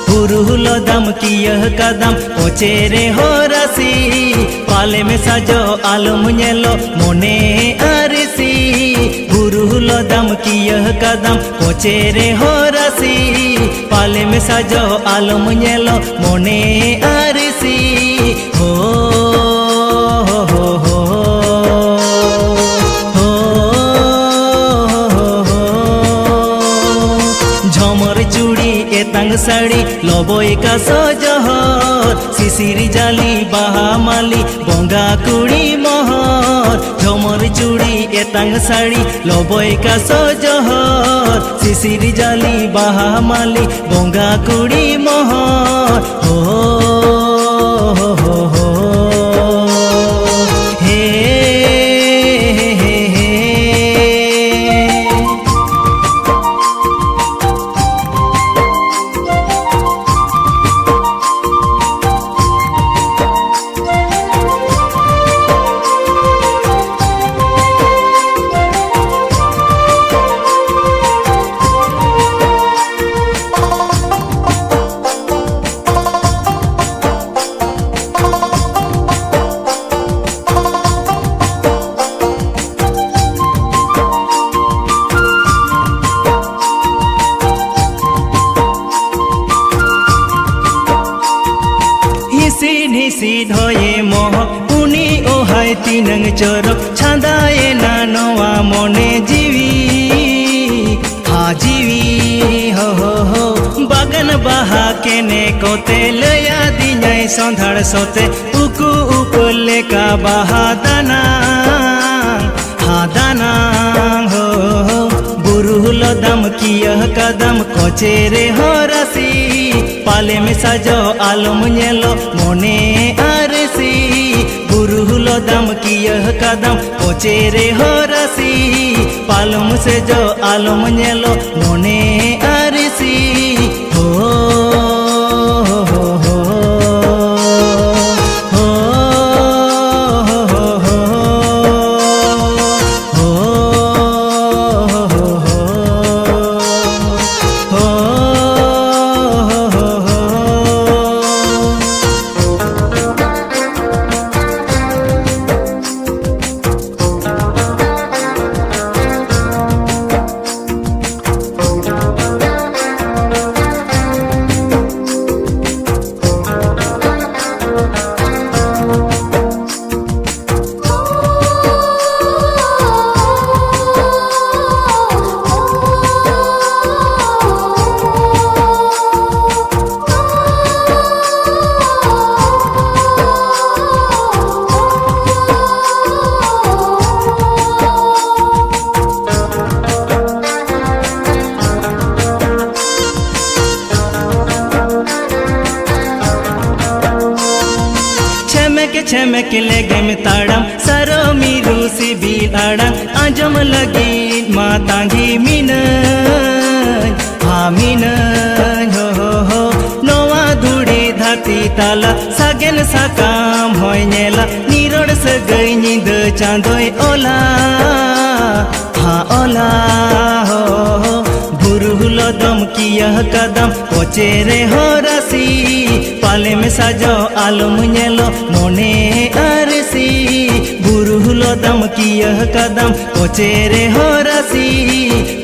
बुरुहुलो दम की यह कदम ओचेरे हो रसी पाले में साजो आलम नेलो मोने आरिसी बुरुहुलो दम की यह कदम ओचेरे हो रसी पाले में साजो आलम नेलो मोने आरिसी हो झमर चूड़ी एतंग साड़ी लबोई का सजहर शिशिरी जाली बाहा माली बंगा कुड़ी महर झमर चूड़ी एतंग साड़ी लबोई का सजहर शिशिरी जाली बाहा माली बंगा कुड़ी महर हो निसी धोये मोह उनी ओहाय तीनंग चोरक छांदाए नानोआ मोने जीवी हा जीवी हो बागन बहा केने कोते लया दिनाय संधाड़ सोते उकु उपले का बहा दाना हा दाना हो बुरुहुलो दम की यह कदम कोचेरे हो रसी पाले में साजो आलम नेलो मोने आरसी बुरुहुलो दम की यह कदम कोचेरे हो रसी पालम से जो आलम नेलो मोने आरसी हो छमक लगे में ताड़म सरो मीरू सी भी आड़म आजम लगी मातांगी मीन हा मीन हो नोवा धुड़ी धाती ताला सागेन साकाम होय नेला निरोड़ सगई नींद चांदोय ओला हा ओला हो बुरुहुलो दम की यह कदम कोचेरे हो रसी पाले में साजो आलम नेलो मोने आरसी बुरुहुलो दम की यह कदम कोचेरे हो रसी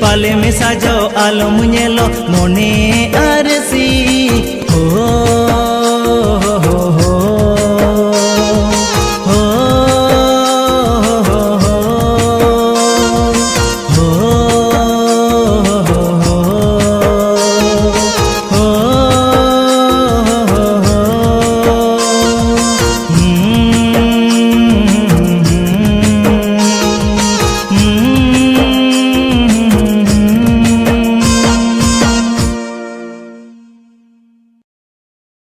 पाले में साजो आलम नेलो मोने आरसी।